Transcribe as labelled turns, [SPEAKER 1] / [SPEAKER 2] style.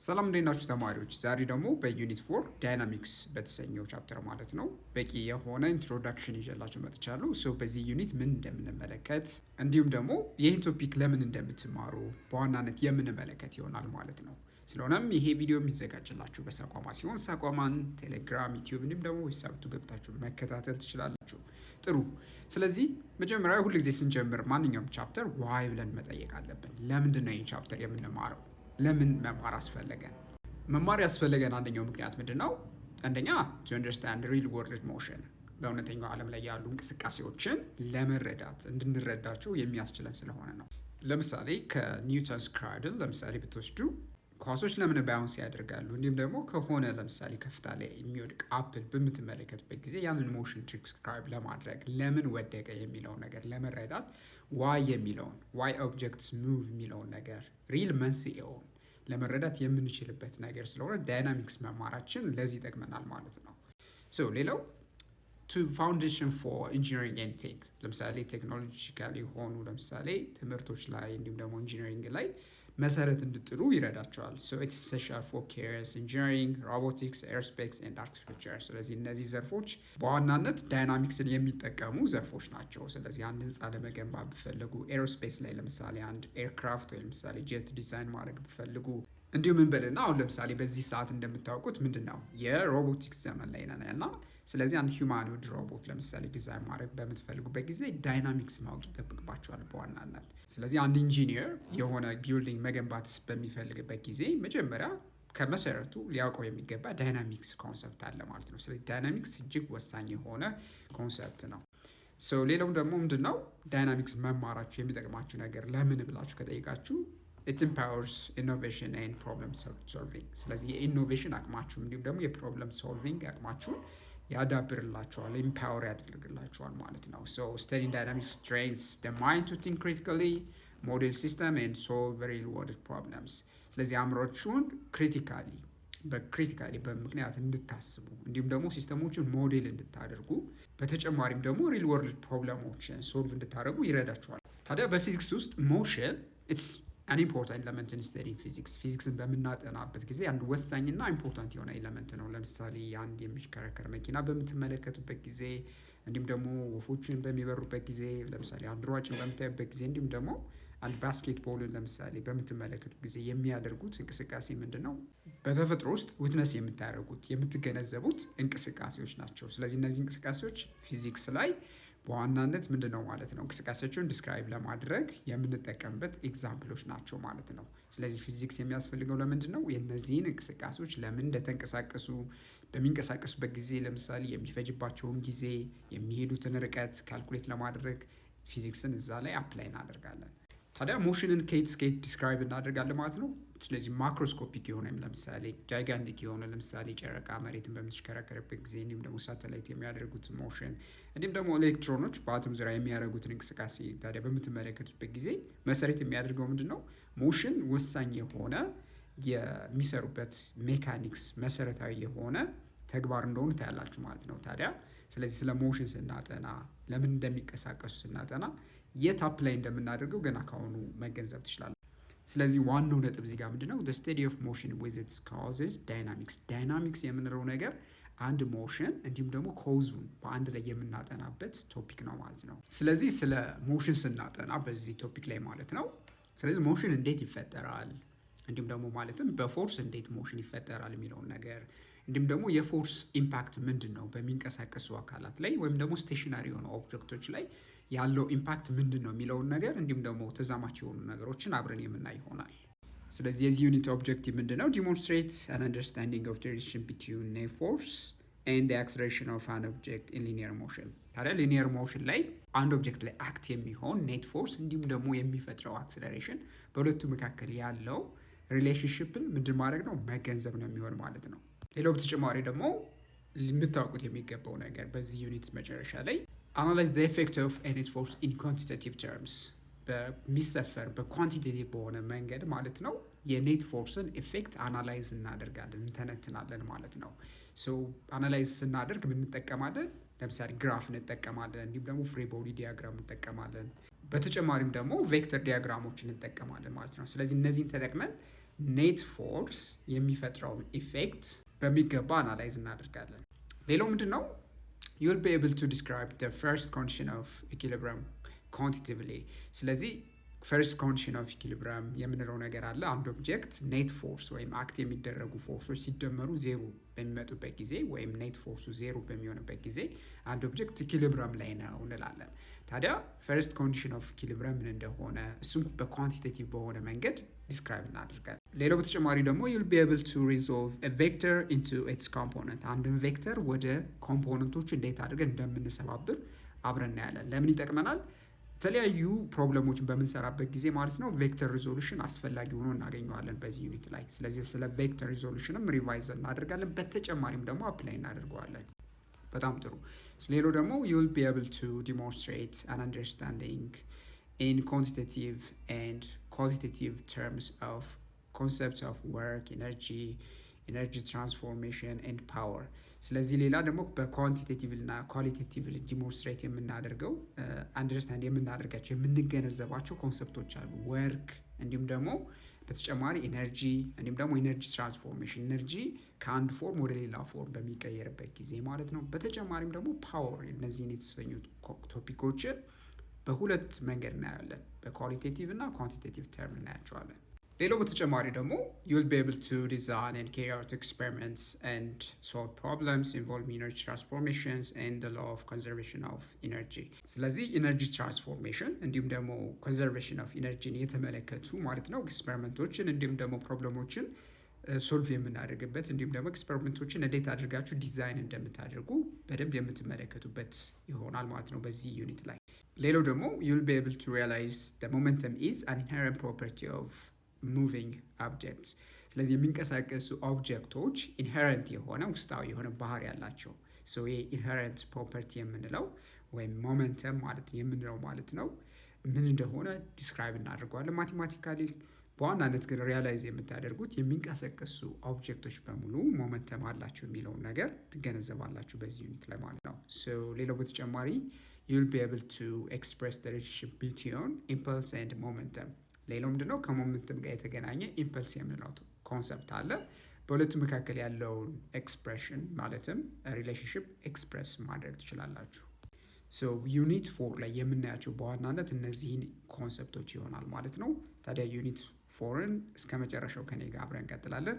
[SPEAKER 1] ሰላም እንዴት ናችሁ ተማሪዎች? ዛሬ ደግሞ በዩኒት 4 ዳይናሚክስ በተሰኘው ቻፕተር ማለት ነው በቂ የሆነ ኢንትሮዳክሽን ይዤላችሁ መጥቻለሁ። በዚህ ዩኒት ምን እንደምንመለከት እንዲሁም ደግሞ ይህን ቶፒክ ለምን እንደምትማሩ በዋናነት የምንመለከት ይሆናል ማለት ነው። ስለሆነም ይሄ ቪዲዮ የሚዘጋጅላችሁ በሳቋማ ሲሆን ሳቋማን ቴሌግራም፣ ዩቲዩብ እንዲሁም ደግሞ ዌብሳይቱ ገብታችሁ መከታተል ትችላላችሁ። ጥሩ። ስለዚህ መጀመሪያ ሁልጊዜ ስንጀምር ማንኛውም ቻፕተር ዋይ ብለን መጠየቅ አለብን። ለምንድን ነው ይህን ቻፕተር የምንማረው? ለምን መማር አስፈለገን? መማር ያስፈለገን አንደኛው ምክንያት ምንድን ነው? አንደኛ to understand real world motion በእውነተኛው ዓለም ላይ ያሉ እንቅስቃሴዎችን ለመረዳት እንድንረዳቸው የሚያስችለን ስለሆነ ነው። ለምሳሌ ከኒውተንስ ክራድል ለምሳሌ ብትወስዱ ኳሶች ለምን ባውንስ ያደርጋሉ? እንዲሁም ደግሞ ከሆነ ለምሳሌ ከፍታ ላይ የሚወድቅ አፕል በምትመለከቱበት ጊዜ ያንን ሞሽን ዲስክራይብ ለማድረግ ለምን ወደቀ የሚለውን ነገር ለመረዳት ዋይ የሚለውን ዋይ ኦብጀክትስ ሙቭ የሚለውን ነገር ሪል መንስኤውን ለመረዳት የምንችልበት ነገር ስለሆነ ዳይናሚክስ መማራችን ለዚህ ይጠቅመናል ማለት ነው። ሌላው ቱ ፋውንዴሽን ፎር ኢንጂነሪንግ ኤንድ ቴክ ለምሳሌ ቴክኖሎጂካል የሆኑ ለምሳሌ ትምህርቶች ላይ እንዲሁም ደግሞ ኢንጂነሪንግ ላይ መሰረት እንድጥሉ ይረዳቸዋል። ኢትስ ኢሴንሻል ፎር ኬሪየርስ ኢንጂነሪንግ፣ ሮቦቲክስ፣ ኤርስፔስ ኤንድ አርክቴክቸር። ስለዚህ እነዚህ ዘርፎች በዋናነት ዳይናሚክስን የሚጠቀሙ ዘርፎች ናቸው። ስለዚህ አንድ ህንፃ ለመገንባት ብፈልጉ ኤርስፔስ ላይ ለምሳሌ አንድ ኤርክራፍት ወይ ለምሳሌ ጄት ዲዛይን ማድረግ ብፈልጉ እንዲሁም እንበልና አሁን ለምሳሌ በዚህ ሰዓት እንደምታውቁት ምንድን ነው የሮቦቲክስ ዘመን ላይ ነን እና ስለዚህ አንድ ሂውማኖይድ ሮቦት ለምሳሌ ዲዛይን ማድረግ በምትፈልጉበት ጊዜ ዳይናሚክስ ማወቅ ይጠብቅባቸዋል በዋናነት። ስለዚህ አንድ ኢንጂኒየር የሆነ ቢልዲንግ መገንባት በሚፈልግበት ጊዜ መጀመሪያ ከመሰረቱ ሊያውቀው የሚገባ ዳይናሚክስ ኮንሰፕት አለ ማለት ነው። ስለዚህ ዳይናሚክስ እጅግ ወሳኝ የሆነ ኮንሰፕት ነው። ሌላው ደግሞ ምንድን ነው ዳይናሚክስ መማራችሁ የሚጠቅማችሁ ነገር ለምን ብላችሁ ከጠይቃችሁ it empowers innovation and problem solving። ስለዚህ የኢኖቬሽን አቅማችሁ እንዲሁም ደግሞ የፕሮብለም ሶልቪንግ አቅማችሁን ያዳብርላችኋል፣ ኢምፓወር ያደርግላችኋል ማለት ነው። studying dynamics trains the mind to think critically, model system and solve real world problems። ስለዚህ አእምሮአችሁን ክሪቲካሊ በምክንያት እንድታስቡ እንዲሁም ደግሞ ሲስተሞችን ሞዴል እንድታደርጉ በተጨማሪም ደግሞ ሪል ወርልድ ፕሮብለሞችን ሶልቭ እንድታደርጉ ይረዳችኋል። ታዲያ በፊዚክስ ውስጥ ሞሽን ኢትስ አን ኢምፖርታንት ኤለመንት ኢን ስተዲንግ ፊዚክስ። ፊዚክስን በምናጠናበት ጊዜ አንድ ወሳኝና ኢምፖርታንት የሆነ ኤለመንት ነው። ለምሳሌ አንድ የሚሽከረከር መኪና በምትመለከቱበት ጊዜ እንዲሁም ደግሞ ወፎችን በሚበሩበት ጊዜ ለምሳሌ አንድ ሯጭን በምታዩበት ጊዜ እንዲሁም ደግሞ አንድ ባስኬትቦልን ለምሳሌ በምትመለከቱት ጊዜ የሚያደርጉት እንቅስቃሴ ምንድን ነው? በተፈጥሮ ውስጥ ዊትነስ የምትገነዘቡት እንቅስቃሴዎች ናቸው። ስለዚህ እነዚህ እንቅስቃሴዎች ፊዚክስ ላይ በዋናነት ምንድን ነው ማለት ነው እንቅስቃሴዎችን ዲስክራይብ ለማድረግ የምንጠቀምበት ኤግዛምፕሎች ናቸው ማለት ነው። ስለዚህ ፊዚክስ የሚያስፈልገው ለምንድን ነው? የእነዚህን እንቅስቃሴዎች ለምን እንደተንቀሳቀሱ በሚንቀሳቀሱበት ጊዜ ለምሳሌ የሚፈጅባቸውን ጊዜ፣ የሚሄዱትን ርቀት ካልኩሌት ለማድረግ ፊዚክስን እዛ ላይ አፕላይ እናደርጋለን። ታዲያ ሞሽንን ከየት እስከ የት ዲስክራይብ እናደርጋለን ማለት ነው። ስለዚህ ማክሮስኮፒክ የሆነ ለምሳሌ ጃይጋንቲክ የሆነ ለምሳሌ ጨረቃ መሬትን በምትሽከረከርበት ጊዜ እንዲሁም ደግሞ ሳተላይት የሚያደርጉት ሞሽን እንዲሁም ደግሞ ኤሌክትሮኖች በአቶም ዙሪያ የሚያደርጉትን እንቅስቃሴ ታዲያ በምትመለከቱበት ጊዜ መሰረት የሚያደርገው ምንድን ነው? ሞሽን ወሳኝ የሆነ የሚሰሩበት ሜካኒክስ መሰረታዊ የሆነ ተግባር እንደሆኑ ታያላችሁ ማለት ነው። ታዲያ ስለዚህ ስለ ሞሽን ስናጠና ለምን እንደሚንቀሳቀሱ ስናጠና የት አፕላይ እንደምናደርገው ገና ካሁኑ መገንዘብ ትችላላችሁ። ስለዚህ ዋናው ነጥብ እዚህ ጋር ምንድነው? the study of motion with its causes dynamics። ዳይናሚክስ የምንለው ነገር አንድ ሞሽን እንዲሁም ደግሞ ኮዙን በአንድ ላይ የምናጠናበት ቶፒክ ነው ማለት ነው። ስለዚህ ስለ ሞሽን ስናጠና በዚህ ቶፒክ ላይ ማለት ነው ስለዚህ ሞሽን እንዴት ይፈጠራል እንዲሁም ደግሞ ማለትም በፎርስ እንዴት ሞሽን ይፈጠራል የሚለውን ነገር እንዲሁም ደግሞ የፎርስ ኢምፓክት ምንድን ነው በሚንቀሳቀሱ አካላት ላይ ወይም ደግሞ ስቴሽነሪ የሆኑ ኦብጀክቶች ላይ ያለው ኢምፓክት ምንድን ነው የሚለውን ነገር እንዲሁም ደግሞ ተዛማች የሆኑ ነገሮችን አብረን የምናይ ይሆናል። ስለዚህ የዚህ ዩኒት ኦብጀክቲቭ ምንድን ነው? ዲሞንስትሬት አን አንደርስታንዲንግ ኦፍ ዘ ሪሌሽን ቢትዊን ኔት ፎርስ ኤንድ ዘ አክሰለሬሽን ኦፍ አን ኦብጀክት ኢን ሊኒየር ሞሽን። ታዲያ ሊኒየር ሞሽን ላይ አንድ ኦብጀክት ላይ አክት የሚሆን ኔት ፎርስ እንዲሁም ደግሞ የሚፈጥረው አክሰለሬሽን በሁለቱ መካከል ያለው ሪሌሽንሽፕን ምንድን ማድረግ ነው መገንዘብ ነው የሚሆን ማለት ነው። ሌላው በተጨማሪ ደግሞ የምታውቁት የሚገባው ነገር በዚህ ዩኒት መጨረሻ ላይ analyze the effect of a net force in quantitative terms በሚሰፈር በኳንቲቴቲቭ በሆነ መንገድ ማለት ነው የኔት ፎርስን ኢፌክት አናላይዝ እናደርጋለን እንተነትናለን ማለት ነው። አናላይዝ ስናደርግ ምን እንጠቀማለን? ለምሳሌ ግራፍ እንጠቀማለን፣ እንዲሁም ደግሞ ፍሪ ቦዲ ዲያግራም እንጠቀማለን። በተጨማሪም ደግሞ ቬክተር ዲያግራሞችን እንጠቀማለን ማለት ነው። ስለዚህ እነዚህን ተጠቅመን ኔት ፎርስ የሚፈጥረውን ኢፌክት በሚገባ አናላይዝ እናደርጋለን። ሌላው ምንድን ነው? you'll be able to describe the first condition of equilibrium quantitatively። ስለዚህ ፈርስት ኮንዲሽን ኦፍ ኢኩሊብሪየም የምንለው ነገር አለ። አንድ ኦብጀክት ኔት ፎርስ ወይም አክት የሚደረጉ ፎርሶች ሲደመሩ ዜሮ በሚመጡበት ጊዜ ወይም ኔት ፎርሱ ዜሮ በሚሆንበት ጊዜ አንድ ኦብጀክት ኢኩሊብሪየም ላይ ነው እንላለን። ታዲያ ፈርስት ኮንዲሽን ኦፍ ኢኩሊብሪየም ምን እንደሆነ እሱም በኳንቲቴቲቭ በሆነ መንገድ ዲስክራይብ እናደርጋለን። ሌላው በተጨማሪ ደግሞ you'll be able to resolve a vector into its component። አንድን ቬክተር ወደ ኮምፖነንቶቹ እንዴት አድርገን እንደምንሰባብር አብረን እናያለን። ለምን ይጠቅመናል? የተለያዩ ፕሮብለሞችን በምንሰራበት ጊዜ ማለት ነው ቬክተር ሪዞሉሽን አስፈላጊ ሆኖ እናገኘዋለን በዚህ ዩኒት ላይ። ስለዚህ ስለ ቬክተር ሪዞሉሽንም ሪቫይዝ እናደርጋለን። በተጨማሪም ደግሞ አፕላይ እናደርገዋለን። በጣም ጥሩ። ሌላው ደግሞ you'll be able to demonstrate an understanding in quantitative and qualitative terms of concepts of work, energy transformation and power። ስለዚህ ሌላ ደግሞ በኳንቲቴቲቭ እና ኳሊቴቲቭ ዲሞንስትሬት የምናደርገው አንደርስታንድ የምናደርጋቸው የምንገነዘባቸው ኮንሰፕቶች አሉ። ወርክ እንዲሁም ደግሞ በተጨማሪ ኤነርጂ እንዲሁም ደግሞ ኤነርጂ ትራንስፎርሜሽን ኤነርጂ ከአንድ ፎርም ወደ ሌላ ፎርም በሚቀየርበት ጊዜ ማለት ነው። በተጨማሪም ደግሞ ፓወር። እነዚህን የተሰኙት ቶፒኮችን በሁለት መንገድ እናያለን። በኳሊቴቲቭ እና ኳንቲቴቲቭ ተርም እናያቸዋለን። ሌላው በተጨማሪ ደግሞ you'll be able to design and carry out experiments and solve problems involving energy transformations and the law of conservation of energy። ስለዚህ ኢነርጂ ትራንስፎርሜሽን እንዲሁም ደግሞ ኮንዘርቬሽን ኦፍ ኢነርጂን የተመለከቱ ማለት ነው ኤክስፐሪመንቶችን እንዲሁም ደግሞ ፕሮብለሞችን ሶልቭ የምናደርግበት እንዲሁም ደግሞ ኤክስፐሪመንቶችን እንዴት አድርጋችሁ ዲዛይን እንደምታደርጉ በደንብ የምትመለከቱበት ይሆናል ማለት ነው በዚህ ዩኒት ላይ። ሌላው ደግሞ you'll be able to realize the momentum is an inherent property of moving objects። ስለዚህ የሚንቀሳቀሱ ኦብጀክቶች ኢንሄረንት የሆነ ውስጣዊ የሆነ ባህሪ ያላቸው ይሄ ኢንሄረንት ፕሮፐርቲ የምንለው ወይም ሞመንተም ማለት የምንለው ማለት ነው ምን እንደሆነ ዲስክራይብ እናደርገዋለን ማቴማቲካሊ። በዋናነት ግን ሪያላይዝ የምታደርጉት የሚንቀሳቀሱ ኦብጀክቶች በሙሉ ሞመንተም አላቸው የሚለውን ነገር ትገነዘባላችሁ በዚህ ዩኒት ላይ ማለት ነው። ሌላው በተጨማሪ you'll be able to express the relationship between impulse and momentum። ሌላው ምንድነው? ከሞመንተም ጋር የተገናኘ ኢምፐልስ የምንለው ኮንሰፕት አለ። በሁለቱ መካከል ያለውን ኤክስፕሬሽን ማለትም ሪሌሽንሽፕ ኤክስፕሬስ ማድረግ ትችላላችሁ። ዩኒት 4 ላይ የምናያቸው በዋናነት እነዚህን ኮንሰፕቶች ይሆናል ማለት ነው። ታዲያ ዩኒት 4ን እስከ መጨረሻው ከኔ ጋር አብረን እንቀጥላለን።